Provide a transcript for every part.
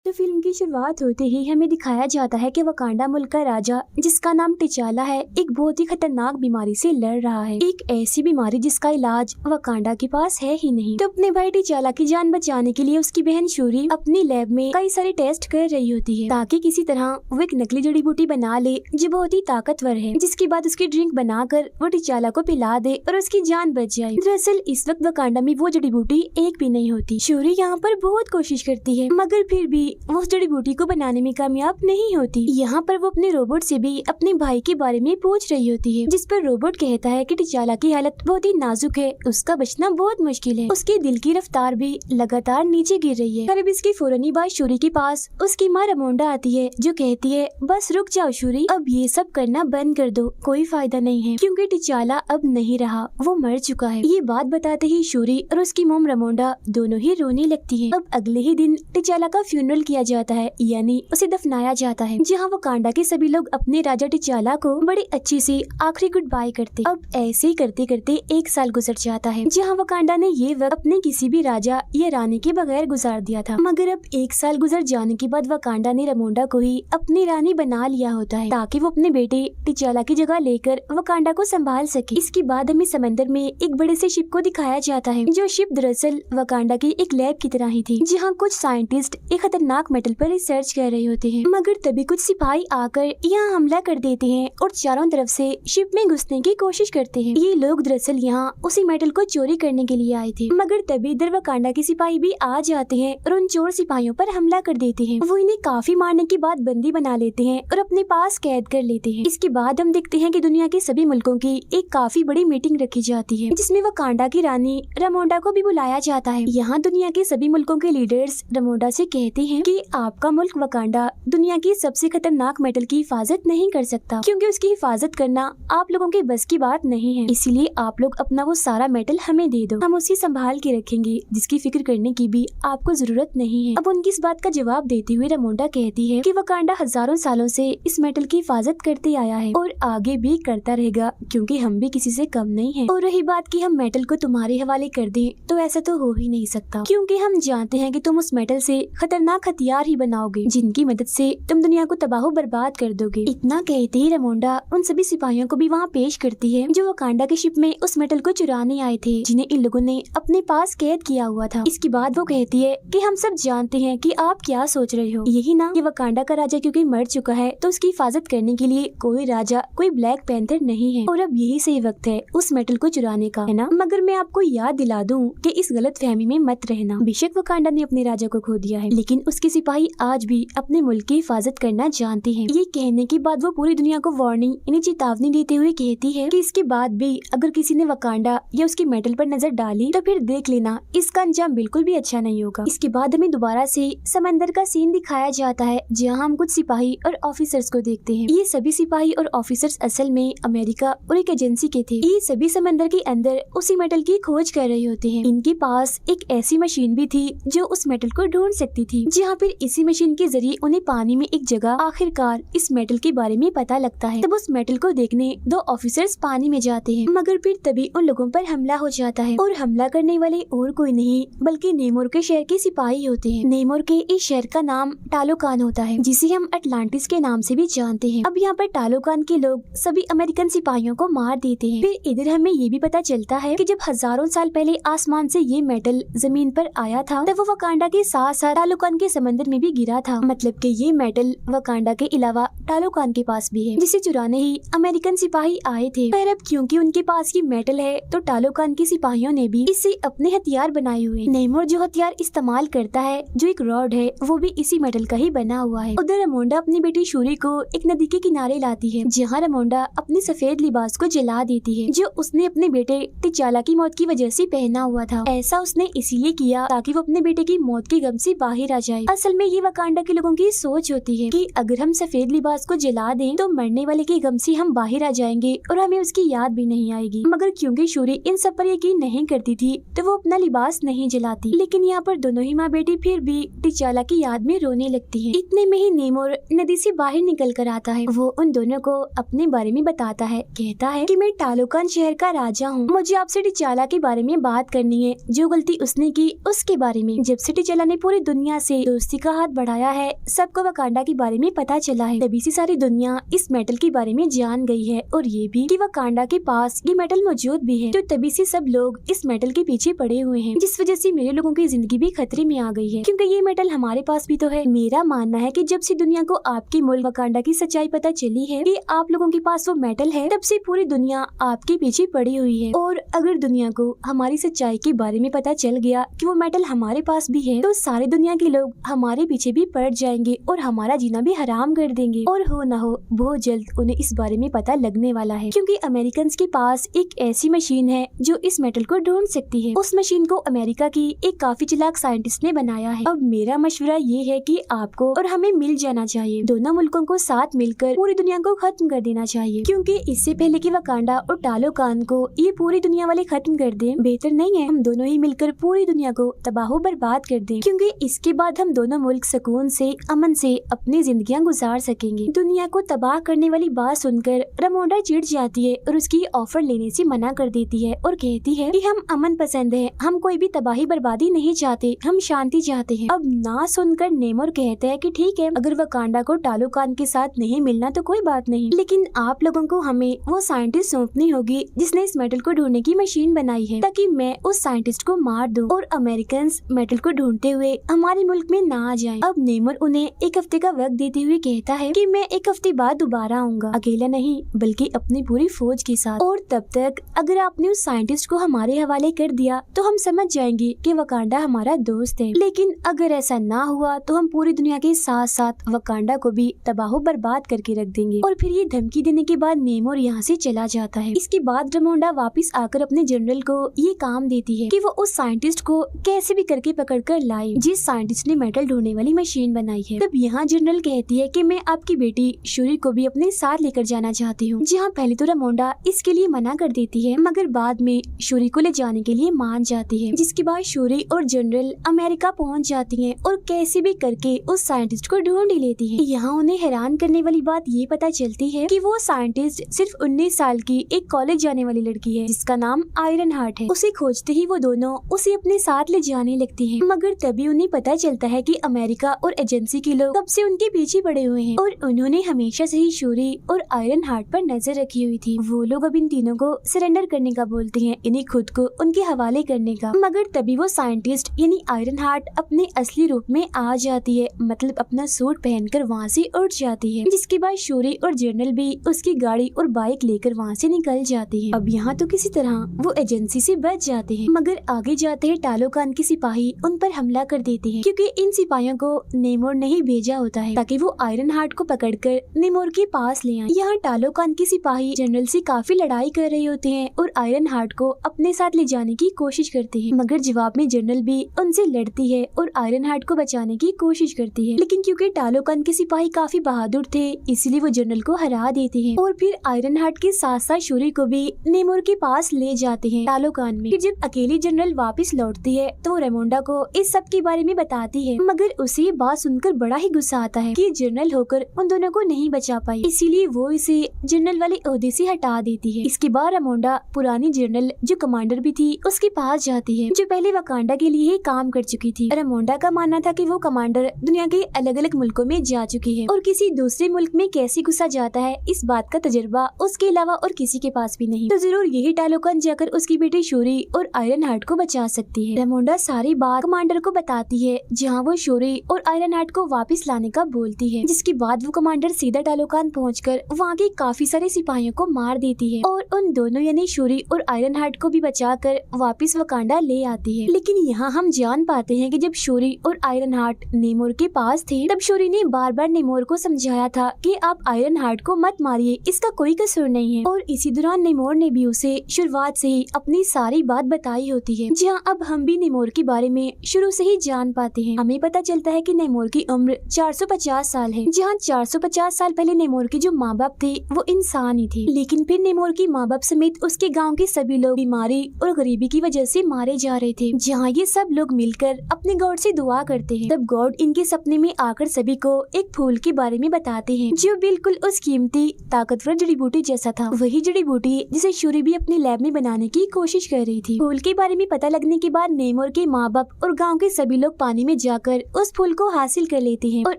तो फिल्म की शुरुआत होते ही हमें दिखाया जाता है कि वकांडा मुल्क का राजा, जिसका नाम टिचाला है, एक बहुत ही खतरनाक बीमारी से लड़ रहा है। एक ऐसी बीमारी जिसका इलाज वकांडा के पास है ही नहीं। तो अपने भाई टिचाला की जान बचाने के लिए उसकी बहन शूरी अपनी लैब में कई सारे टेस्ट कर रही होती है, ताकि किसी तरह वो एक नकली जड़ी बूटी बना ले जो बहुत ही ताकतवर है, जिसके बाद उसकी ड्रिंक बनाकर वो टिचाला को पिला दे और उसकी जान बच जाए। दरअसल इस वक्त वकांडा में वो जड़ी बूटी एक भी नहीं होती। शूरी यहाँ पर बहुत कोशिश करती है, मगर फिर भी वो उस जड़ी बूटी को बनाने में कामयाब नहीं होती। यहाँ पर वो अपने रोबोट से भी अपने भाई के बारे में पूछ रही होती है, जिस पर रोबोट कहता है कि टिचाला की हालत बहुत ही नाजुक है, उसका बचना बहुत मुश्किल है, उसके दिल की रफ्तार भी लगातार नीचे गिर रही है। फिर इसकी फौरनी बाद शूरी के पास उसकी माँ रमोंडा आती है, जो कहती है बस रुक जाओ शूरी, अब ये सब करना बंद कर दो, कोई फायदा नहीं है, क्योंकि टिचाला अब नहीं रहा, वो मर चुका है। ये बात बताते ही शूरी और उसकी मोम रमोंडा दोनों ही रोने लगती है। अब अगले ही दिन टिचाला का फ्यूनरल किया जाता है, यानी उसे दफनाया जाता है, जहाँ वकांडा के सभी लोग अपने राजा टिचाला को बड़ी अच्छी से आखिरी गुड बाय करते। अब ऐसे ही करते करते एक साल गुजर जाता है, जहाँ वकांडा ने ये वक्त अपने किसी भी राजा या रानी के बगैर गुजार दिया था। मगर अब एक साल गुजर जाने के बाद वकांडा ने रमोंडा को ही अपनी रानी बना लिया होता है, ताकि वो अपने बेटे टिचाला की जगह लेकर वकांडा को संभाल सके। इसके बाद हमें समंदर में एक बड़े से शिप को दिखाया जाता है, जो शिप दरअसल वकांडा की एक लैब की तरह ही थी, जहाँ कुछ साइंटिस्ट एक खतरनाक मेटल पर रिसर्च कर रहे होते हैं। मगर तभी कुछ सिपाही आकर यहाँ हमला कर देते हैं और चारों तरफ से शिप में घुसने की कोशिश करते हैं। ये लोग दरअसल यहाँ उसी मेटल को चोरी करने के लिए आए थे, मगर तभी इधर वकांडा के सिपाही भी आ जाते हैं और उन चोर सिपाहियों पर हमला कर देते हैं। वो इन्हें काफी मारने के बाद बंदी बना लेते हैं और अपने पास कैद कर लेते हैं। इसके बाद हम देखते हैं कि दुनिया के सभी मुल्कों की एक काफी बड़ी मीटिंग रखी जाती है, जिसमें वकांडा की रानी रमोंडा को भी बुलाया जाता है। यहाँ दुनिया के सभी मुल्कों के लीडर्स रमोंडा से कहते हैं कि आपका मुल्क वकांडा दुनिया की सबसे खतरनाक मेटल की हिफाजत नहीं कर सकता, क्योंकि उसकी हिफाजत करना आप लोगों के बस की बात नहीं है, इसीलिए आप लोग अपना वो सारा मेटल हमें दे दो, हम उसे संभाल के रखेंगे, जिसकी फिक्र करने की भी आपको जरूरत नहीं है। अब उनकी इस बात का जवाब देते हुए रमोंडा कहती है कि वकांडा हजारों सालों से इस मेटल की हिफाजत करते आया है और आगे भी करता रहेगा, क्योंकि हम भी किसी से कम नहीं है। और रही बात कि हम मेटल को तुम्हारे हवाले कर दें, तो ऐसा तो हो ही नहीं सकता, क्योंकि हम जानते हैं कि तुम उस मेटल से खतरनाक हथियार ही बनाओगे, जिनकी मदद से तुम दुनिया को तबाह बर्बाद कर दोगे। इतना कहते ही रमोंडा उन सभी सिपाहियों को भी वहाँ पेश करती है, जो वकांडा के शिप में उस मेटल को चुराने आए थे, जिन्हें इन लोगों ने अपने पास कैद किया हुआ था। इसके बाद वो कहती है कि हम सब जानते हैं कि आप क्या सोच रहे हो, यही ना कि वकांडा का राजा क्योंकि मर चुका है तो उसकी हिफाजत करने के लिए कोई राजा, कोई ब्लैक पैंथर नहीं है, और अब यही सही वक्त है उस मेटल को चुराने का, है ना। मगर मैं आपको याद दिला दूं कि इस गलत फहमी में मत रहना। बेशक वकांडा ने अपने राजा को खो दिया है, लेकिन उसके सिपाही आज भी अपने मुल्क की हिफाजत करना जानते हैं। ये कहने के बाद वो पूरी दुनिया को वार्निंग यानी चेतावनी देते हुए कहती है कि इसके बाद भी अगर किसी ने वकांडा या उसके मेटल पर नजर डाली तो फिर देख लेना, इसका अंजाम बिल्कुल भी अच्छा नहीं होगा। इसके बाद हमें दोबारा से समंदर का सीन दिखाया जाता है, जहाँ हम कुछ सिपाही और ऑफिसर्स को देखते हैं। ये सभी सिपाही और ऑफिसर्स असल में अमेरिका और एक एजेंसी के थे। ये सभी समंदर के अंदर उसी मेटल की खोज कर रहे होते हैं। इनके पास एक ऐसी मशीन भी थी जो उस मेटल को ढूंढ सकती थी, जहाँ फिर इसी मशीन के जरिए उन्हें पानी में एक जगह आखिरकार इस मेटल के बारे में पता लगता है। तब उस मेटल को देखने दो ऑफिसर्स पानी में जाते हैं, मगर फिर तभी उन लोगों पर हमला हो जाता है, और हमला करने वाले और कोई नहीं बल्कि नेमोर के शहर के सिपाही होते हैं। नेमोर के इस शहर का नाम टालोकान होता है, जिसे हम अटलांटिस के नाम से भी जानते हैं। अब यहाँ पर टालोकान के लोग सभी अमेरिकन सिपाहियों को मार देते हैं। फिर इधर हमें ये भी पता चलता है कि जब हजारों साल पहले आसमान से ये मेटल जमीन पर आया था, तब वो वकांडा के साथ साथ टालोकान के समंदर में भी गिरा था। मतलब कि ये मेटल वकांडा के अलावा टालोकान के पास भी है, जिसे चुराने ही अमेरिकन सिपाही आए थे। पर अब क्योंकि उनके पास ये मेटल है, तो टालोकान के सिपाहियों ने भी इससे अपने हथियार बनाए हुए। नेमोर जो हथियार इस्तेमाल करता है, जो एक रॉड है, वो भी इसी मेटल का ही बना हुआ है। उधर रमोंडा अपनी बेटी शूरी को एक नदी के किनारे लाती है, जहाँ रमोंडा अपनी सफेद लिबास को जला देती है, जो उसने अपने बेटे टिचाला की मौत की वजह से पहना हुआ था। ऐसा उसने इसीलिए किया ताकि वो अपने बेटे की मौत के गम से बाहर आ जाए। असल में ये वकांडा के लोगों की सोच होती है कि अगर हम सफेद लिबास को जला दें तो मरने वाले के गम से हम बाहर आ जाएंगे और हमें उसकी याद भी नहीं आएगी। मगर क्योंकि शूरी इन सब पर यकीन नहीं करती थी, तो वो अपना लिबास नहीं जलाती। लेकिन यहाँ पर दोनों ही माँ बेटी फिर भी टिचाला की याद में रोने लगती है। इतने में ही नेमोर नदी से बाहर निकल कर आता है। वो उन दोनों को अपने बारे में बताता है, कहता है कि मैं टालोकान शहर का राजा हूँ, मुझे आपसे टिचाला के बारे में बात करनी है, जो गलती उसने की उसके बारे में। जब से टिचाला ने पूरी दुनिया से दोस्ती का हाथ बढ़ाया है, सबको वकांडा के बारे में पता चला है। तभी से सारी दुनिया इस मेटल के बारे में जान गई है और ये भी कि वकांडा के पास ये मेटल मौजूद भी है। तो तभी से सब लोग इस मेटल के पीछे पड़े हुए हैं, जिस वजह से मेरे लोगों की जिंदगी भी खतरे में आ गई है, क्योंकि ये मेटल हमारे पास भी तो है। मेरा मानना है कि जब से दुनिया को आपके मुल्क वकांडा की सच्चाई पता चली है कि आप लोगों के पास वो मेटल है, तब से पूरी दुनिया आपके पीछे पड़ी हुई है। और अगर दुनिया को हमारी सच्चाई के बारे में पता चल गया कि वो मेटल हमारे पास भी है, तो सारी दुनिया के लोग हमारे पीछे भी पड़ जाएंगे और हमारा जीना भी हराम कर देंगे। और हो ना हो बहुत जल्द उन्हें इस बारे में पता लगने वाला है, क्योंकि अमेरिकन के पास एक ऐसी मशीन है जो इस मेटल को ढूंढ सकती है। उस मशीन को अमेरिका की एक काफी चालाक साइंटिस्ट ने बनाया है। अब मेरा मशवरा ये है कि आपको और हमें मिल जाना चाहिए, दोनों मुल्कों को साथ मिलकर पूरी दुनिया को खत्म कर देना चाहिए, क्योंकि इससे पहले कि वकांडा और टालोकान को ये पूरी दुनिया वाले खत्म कर दें, बेहतर नहीं है हम दोनों ही मिलकर पूरी दुनिया को तबाह बर्बाद कर दें, क्योंकि इसके बाद हम दोनों मुल्क सुकून से अमन से अपनी जिंदगियां गुजार सकेंगे। दुनिया को तबाह करने वाली बात सुनकर रमोंडा चिढ़ जाती है और उसकी ऑफर लेने से मना कर देती है और कहती है कि हम अमन पसंद है, हम कोई भी तबाही बर्बादी नहीं चाहते, हम शांति चाहते हैं। अब ना सुनकर नेमोर कहता है कि ठीक है, अगर वकांडा को टालोकान के साथ नहीं मिलना तो कोई बात नहीं, लेकिन आप लोगों को हमें वो साइंटिस्ट सौंपनी होगी जिसने इस मेटल को ढूंढने की मशीन बनाई है, ताकि मैं उस साइंटिस्ट को मार दूं और अमेरिकन मेटल को ढूंढते हुए हमारे मुल्क में ना आ जाएं। अब नेमोर उन्हें एक हफ्ते का वक्त देते हुए कहता है कि मैं एक हफ्ते बाद दोबारा आऊंगा, अकेला नहीं बल्कि अपनी पूरी फौज के साथ, और तब तक अगर आपने उस साइंटिस्ट को हमारे हवाले कर दिया तो हम समझ जाएंगे कि वकांडा हमारा दोस्त है, लेकिन अगर ऐसा ना हुआ तो हम पूरी दुनिया के साथ साथ वकांडा को भी तबाह बर्बाद करके रख देंगे। और फिर ये धमकी देने के बाद नेमोर यहाँ से चला जाता है। इसके बाद रमोंडा वापस आकर अपने जनरल को ये काम देती है कि वो उस साइंटिस्ट को कैसे भी करके पकड़ कर लाए जिस साइंटिस्ट ने मेटल ढूंढने वाली मशीन बनाई है। तब यहाँ जनरल कहती है कि मैं आपकी बेटी शूरी को भी अपने साथ लेकर जाना चाहती हूँ। जहाँ पहले तो रमोंडा इसके लिए मना कर देती है, मगर बाद में शूरी को ले जाने के लिए मान जाती है। जिसके बाद शूरी और जनरल अमेरिका पहुँच जाती है और कैसे भी करके उस साइंटिस्ट को ढूंढ ही लेती है। यहाँ उन्हें हैरान करने वाली बात ये पता चलती है कि वो साइंटिस्ट सिर्फ 19 साल की एक कॉलेज जाने वाली लड़की है जिसका नाम आयरन हार्ट है। उसे खोजते ही वो दोनों उसे अपने साथ ले जाने लगती हैं, मगर तभी उन्हें पता चलता है कि अमेरिका और एजेंसी के लोग कब से उनके पीछे पड़े हुए हैं और उन्होंने हमेशा से ही शूरी और आयरन हार्ट पर नजर रखी हुई थी। वो लोग अब इन तीनों को सरेंडर करने का बोलते हैं, इन्हें खुद को उनके हवाले करने का, मगर तभी वो साइंटिस्ट यानी आयरन हार्ट अपने असली रूप में आ जाती है, मतलब अपना सूट पहनकर वहाँ से उठ जाती है। जिसके बाद शूरी और जनरल भी उसकी गाड़ी और बाइक लेकर वहाँ से निकल जाती है। अब यहाँ तो किसी तरह वो एजेंसी से बच जाते हैं, मगर आगे जाते हैं टालोकान के सिपाही उन पर हमला कर देते हैं, क्योंकि इन सिपाहियों को नेमोर ने ही भेजा होता है ताकि वो आयरन हार्ट को पकड़कर नेमोर के पास ले आए। यहाँ टालोकान के सिपाही जनरल से काफी लड़ाई कर रहे होते हैं और आयरन हार्ट को अपने साथ ले जाने की कोशिश करते हैं, मगर जवाब में जनरल भी उनसे लड़ती है और आयरन हार्ट को बचाने की कोशिश करती है। लेकिन क्योंकि टालोकान के सिपाही काफी बहादुर थे, इसलिए वो जनरल को हरा देते हैं और फिर आयरन हार्ट के साथ साथ शूरी को भी नेमोर के पास ले जाते हैं टालोकान में। फिर जब अकेली जनरल वापस लौटती है तो रेमोंडा को इस सब के बारे में बताती है, मगर उसे ये बात सुनकर बड़ा ही गुस्सा आता है कि जनरल होकर उन दोनों को नहीं बचा पाई, इसीलिए वो इसे जनरल वाले ओहदे से हटा देती है। इसके बाद रेमोंडा पुरानी जनरल जो कमांडर भी थी उसके पास जाती है, जो पहले वकांडा के लिए ही काम कर चुकी थी। रेमोंडा का मानना था कि वो कमांडर दुनिया के अलग अलग मुल्कों में जा चुकी है और किसी दूसरे मुल्क में कैसे घुसा जाता है इस बात का तजुर्बा उसके अलावा और किसी के पास भी नहीं, तो जरूर यही टालोकान जाकर उसकी बेटी शूरी और आयरन हार्ट को बचा सकती है। रेमोंडा सारी बात कमांडर को बताती है, जहाँ वो शूरी और आयरन हार्ट को वापस लाने का बोलती है। जिसके बाद वो कमांडर सीधा टालोकान पहुंचकर वहाँ के काफी सारे सिपाहियों को मार देती है और उन दोनों यानी शूरी और आयरन हार्ट को भी बचाकर वापस वकांडा ले आती है। लेकिन यहाँ हम जान पाते हैं कि जब शूरी और आयरन हार्ट नेमोर के पास थे, तब शूरी ने बार बार नेमोर को समझाया था कि आप आयरन हार्ट को मत मारिए, इसका कोई कसूर नहीं है। और इसी दौरान नेमोर ने भी उसे शुरुआत से ही अपनी सारी बात बताई होती है। जहाँ अब हम भी नेमोर के बारे में शुरू से ही जान पाते हैं। हमें पता चलता है कि नेमोर की उम्र 450 साल है, जहाँ 450 साल पहले नेमोर के जो माँ बाप थे वो इंसान ही थे, लेकिन फिर नेमोर की माँ बाप समेत उसके गाँव के सभी लोग बीमारी और गरीबी की वजह से मारे जा रहे थे। जहाँ ये सब लोग मिलकर अपने गॉड से दुआ करते हैं, तब गॉड इनके सपने में आकर सभी को एक फूल के बारे में बताते हैं जो बिल्कुल उस कीमती ताकतवर जड़ी बूटी जैसा था, वही जड़ी बूटी जिसे शूरी भी अपने लैब में बनाने की कोशिश कर रही थी। फूल के बारे में पता लगने के बाद नेमोर के माँ बाप और गाँव के सभी लोग पानी में जाकर जाकर उस फूल को हासिल कर लेते हैं और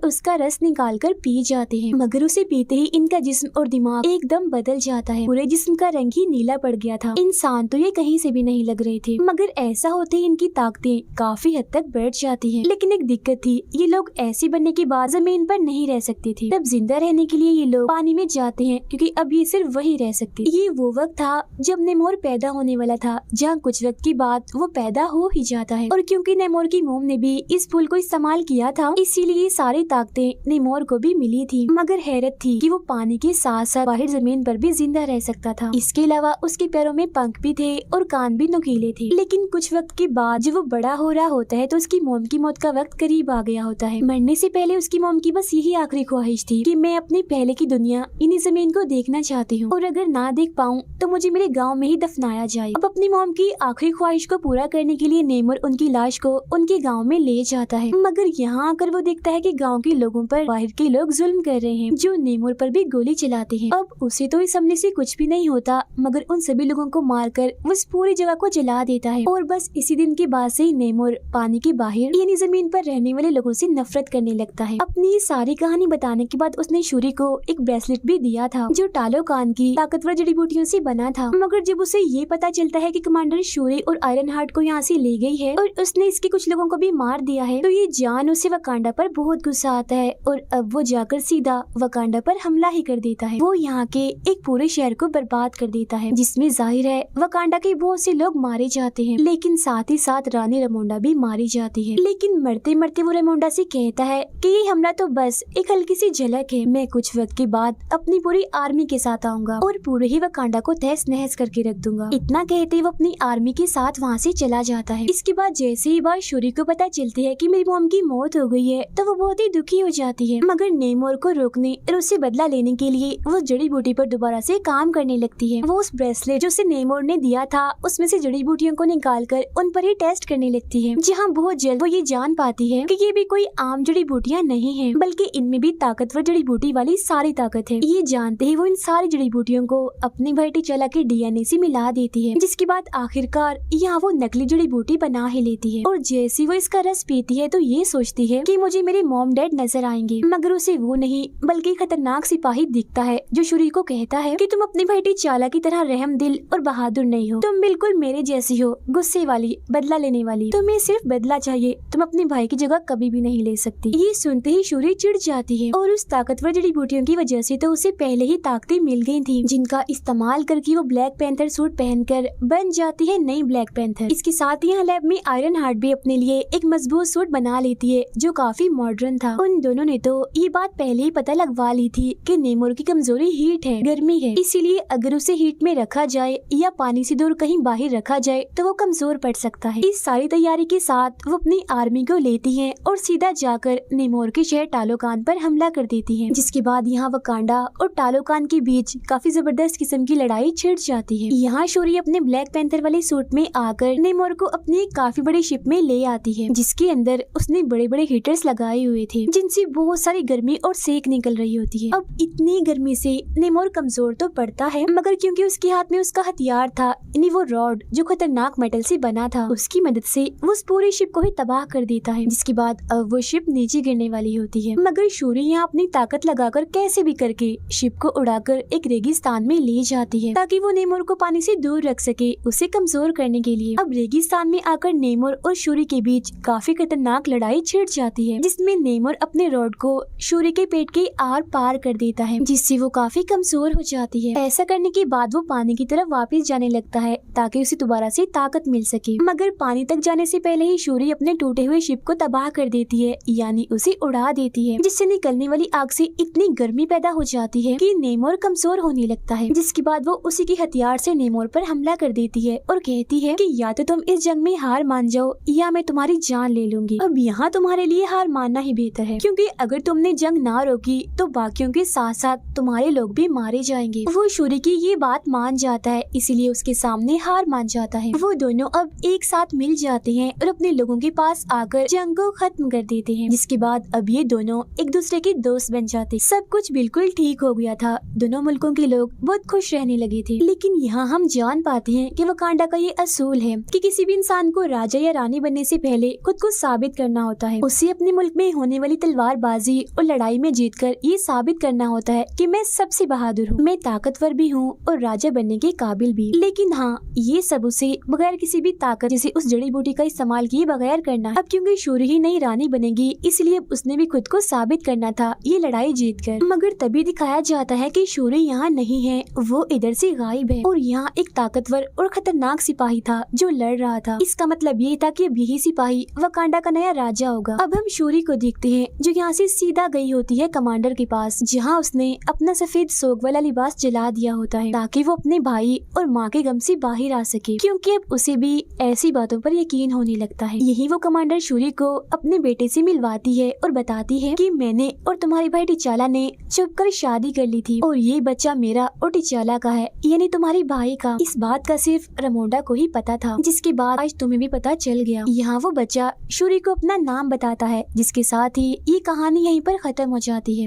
उसका रस निकाल कर पी जाते हैं। मगर उसे पीते ही इनका जिस्म और दिमाग एकदम बदल जाता है। पूरे जिस्म का रंग ही नीला पड़ गया था। इंसान तो ये कहीं से भी नहीं लग रहे थे, मगर ऐसा होते ही इनकी ताकतें काफी हद तक बढ़ जाती हैं। लेकिन एक दिक्कत थी, ये लोग ऐसे बनने के बाद जमीन पर नहीं रह सकते थे। तब जिंदा रहने के लिए ये लोग पानी में जाते हैं, क्योंकि अब ये सिर्फ वही रह सकते। ये वो वक्त था जब नेमोर पैदा होने वाला था, जहाँ कुछ वक्त के बाद वो पैदा हो ही जाता है। और क्योंकि नेमोर की मोम ने भी इस फूल को इस्तेमाल किया था, इसीलिए सारी ताकतें नेमोर को भी मिली थी। मगर हैरत थी कि वो पानी के साथ साथ बाहर जमीन पर भी जिंदा रह सकता था। इसके अलावा उसके पैरों में पंख भी थे और कान भी नुकीले थे। लेकिन कुछ वक्त के बाद जब वो बड़ा हो रहा होता है तो उसकी मोम की मौत का वक्त करीब आ गया होता है। मरने से पहले उसकी मोम की बस यही आखिरी ख्वाहिश थी कि मैं अपनी पहले की दुनिया इन्हीं जमीन को देखना चाहती हूँ, और अगर ना देख पाऊँ तो मुझे मेरे गाँव में ही दफनाया जाए। अब अपनी मोम की आखिरी ख्वाहिश को पूरा करने के लिए नेमोर उनकी लाश को उनके गाँव में ले जाता है। मगर यहाँ आकर वो देखता है कि गाँव के लोगों पर बाहर के लोग जुल्म कर रहे हैं, जो नेमोर पर भी गोली चलाते हैं। अब उसे तो इस हमले से कुछ भी नहीं होता, मगर उन सभी लोगों को मारकर वो इस पूरी जगह को जला देता है। और बस इसी दिन के बाद से ही नेमोर पानी के बाहर यानी जमीन पर रहने वाले लोगों से नफरत करने लगता है। अपनी सारी कहानी बताने के बाद उसने शूरी को एक ब्रेसलेट भी दिया था, जो टालोकान की ताकतवर जड़ी बूटियों से बना था। मगर जब उसे ये पता चलता है कि कमांडर शूरी और आयरन हार्ट को यहाँ से ले गई है और उसने इसके कुछ लोगों को भी मार दिया है, तो ये जान उसे वकांडा पर बहुत गुस्सा आता है और अब वो जाकर सीधा वकांडा पर हमला ही कर देता है। वो यहाँ के एक पूरे शहर को बर्बाद कर देता है, जिसमें जाहिर है वकांडा के बहुत से लोग मारे जाते हैं, लेकिन साथ ही साथ रानी रेमोंडा भी मारी जाती है। लेकिन मरते मरते वो रेमोंडा से कहता है कि ये हमला तो बस एक हल्की सी झलक है, मैं कुछ वक्त के बाद अपनी पूरी आर्मी के साथ आऊंगा और पूरे ही वकांडा को तहस नहस करके रख दूंगा। इतना कहते ही वो अपनी आर्मी के साथ वहाँ से चला जाता है। इसके बाद जैसे ही बात शूरी को पता चलती है कि मेरी मॉम की मौत हो गई है, तो वो बहुत ही दुखी हो जाती है। मगर नेमोर को रोकने और उससे बदला लेने के लिए वो जड़ी बूटी पर दोबारा से काम करने लगती है। वो उस ब्रेसलेट जो उसे नेमोर ने दिया था उसमें से जड़ी बूटियों को निकाल कर उन पर ही टेस्ट करने लगती है, जहाँ बहुत जल्द वो ये जान पाती है कि ये भी कोई आम जड़ी बूटियाँ नहीं है, बल्कि इनमें भी ताकतवर जड़ी बूटी वाली सारी ताकत है। ये जानते ही वो इन सारी जड़ी बूटियों को अपनी भाई टिचाला के डीएनए से मिला देती है, जिसके बाद आखिरकार यहाँ वो नकली जड़ी बूटी बना ही लेती है। और जैसे वो इसका रस पीती है तो ये सोचती है कि मुझे मेरे मॉम डैड नजर आएंगे, मगर उसे वो नहीं बल्कि खतरनाक सिपाही दिखता है, जो शूरी को कहता है कि तुम अपनी भाई टिचाला की तरह रहम दिल और बहादुर नहीं हो, तुम बिल्कुल मेरे जैसी हो, गुस्से वाली, बदला लेने वाली। तुम्हें सिर्फ बदला चाहिए, तुम अपने भाई की जगह कभी भी नहीं ले सकती। ये सुनते ही शूरी चिढ़ जाती है और उस ताकतवर जड़ी बूटियों की वजह से तो उसे पहले ही ताकतें मिल गई थी, जिनका इस्तेमाल करके वो ब्लैक पैंथर सूट पहनकर बन जाती है नई ब्लैक पैंथर। इसके साथ यहाँ लैब में आयरन हार्ट भी अपने लिए एक मजबूत सूट बना लेती है, जो काफी मॉडर्न था। उन दोनों ने तो ये बात पहले ही पता लगवा ली थी कि नेमोर की कमजोरी हीट है, गर्मी है, इसीलिए अगर उसे हीट में रखा जाए या पानी से दूर कहीं बाहर रखा जाए तो वो कमजोर पड़ सकता है। इस सारी तैयारी के साथ वो अपनी आर्मी को लेती है और सीधा जाकर नेमोर के शहर टालोकान पर हमला कर देती है, जिसके बाद यहाँ वकांडा और टालोकान के बीच काफी जबरदस्त किस्म की लड़ाई छिड़ जाती है। यहाँ शूरी अपने ब्लैक पैंथर वाले सूट में आकर नेमोर को अपनी एक काफी बड़ी शिप में ले आती है, जिसके अंदर उसने बड़े बड़े हीटर्स लगाए हुए थे, जिनसे बहुत सारी गर्मी और सेक निकल रही होती है। अब इतनी गर्मी से नेमोर कमजोर तो पड़ता है, मगर क्योंकि उसके हाथ में उसका हथियार था, यानी वो रॉड जो खतरनाक मेटल से बना था, उसकी मदद से वो उस पूरी शिप को ही तबाह कर देता है, जिसके बाद अब वो शिप नीचे गिरने वाली होती है। मगर शूरी यहाँ अपनी ताकत लगाकर कैसे भी करके शिप को उड़ाकर एक रेगिस्तान में ले जाती है, ताकि वो नेमोर को पानी से दूर रख सके, उसे कमजोर करने के लिए। अब रेगिस्तान में आकर नेमोर और शूरी के बीच काफी खतरनाक लड़ाई छिड़ जाती है, जिसमें नेमोर अपने रॉड को शूरी के पेट के आर पार कर देता है, जिससे वो काफी कमजोर हो जाती है। ऐसा करने के बाद वो पानी की तरफ वापस जाने लगता है, ताकि उसे दोबारा से ताकत मिल सके। मगर पानी तक जाने से पहले ही शूरी अपने टूटे हुए शिप को तबाह कर देती है, यानी उसे उड़ा देती है, जिससे निकलने वाली आग से इतनी गर्मी पैदा हो जाती है कि नेमोर कमजोर होने लगता है। जिसके बाद वो उसी के हथियार से नेमोर पर हमला कर देती है और कहती है कि या तो तुम इस जंग में हार मान जाओ या मैं तुम्हारी जान ले लूंगी। अब यहाँ तुम्हारे लिए हार मानना ही बेहतर है, क्योंकि अगर तुमने जंग ना रोकी तो बाकियों के साथ साथ तुम्हारे लोग भी मारे जाएंगे। वो शूरी की ये बात मान जाता है, इसीलिए उसके सामने हार मान जाता है। वो दोनों अब एक साथ मिल जाते हैं और अपने लोगों के पास आकर जंग को खत्म कर देते हैं, जिसके बाद अब ये दोनों एक दूसरे के दोस्त बन जाते। सब कुछ बिल्कुल ठीक हो गया था, दोनों मुल्कों के लोग बहुत खुश रहने लगे थे। लेकिन यहाँ हम जान पाते हैं कि वकांडा का ये असूल है कि किसी भी इंसान को राजा या रानी बनने से पहले खुद को साबित साबित करना होता है। उसे अपने मुल्क में होने वाली तलवारबाजी और लड़ाई में जीतकर ये साबित करना होता है कि मैं सबसे बहादुर हूँ, मैं ताकतवर भी हूँ और राजा बनने के काबिल भी। लेकिन हाँ, ये सब उसे बगैर किसी भी ताकत जैसे उस जड़ी बूटी का इस्तेमाल किए बगैर करना है। अब क्योंकि शूरी ही नई रानी बनेगी, इसलिए उसने भी खुद को साबित करना था ये लड़ाई जीतकर। मगर तभी दिखाया जाता है कि शूरी यहाँ नहीं है, वो इधर से गायब है और यहाँ एक ताकतवर और खतरनाक सिपाही था जो लड़ रहा था। इसका मतलब ये था कि अब यही सिपाही वकांडा का नया राजा होगा। अब हम शूरी को देखते हैं जो यहाँ से सीधा गई होती है कमांडर के पास, जहाँ उसने अपना सफेद सोग वाला लिबास जला दिया होता है ताकि वो अपने भाई और माँ के गम से बाहर आ सके, क्योंकि अब उसे भी ऐसी बातों पर यकीन होने लगता है। यही वो कमांडर शूरी को अपने बेटे से मिलवाती है और बताती है कि मैंने और तुम्हारे भाई टिचाला ने छुपकर शादी कर ली थी और ये बच्चा मेरा और टिचाला का है, यानी तुम्हारे भाई का। इस बात का सिर्फ रमोंडा को ही पता था, जिसके बाद आज तुम्हें भी पता चल गया। यहाँ वो बच्चा शूरी को अपना नाम बताता है, जिसके साथ ही ये कहानी यहीं पर खत्म हो जाती है।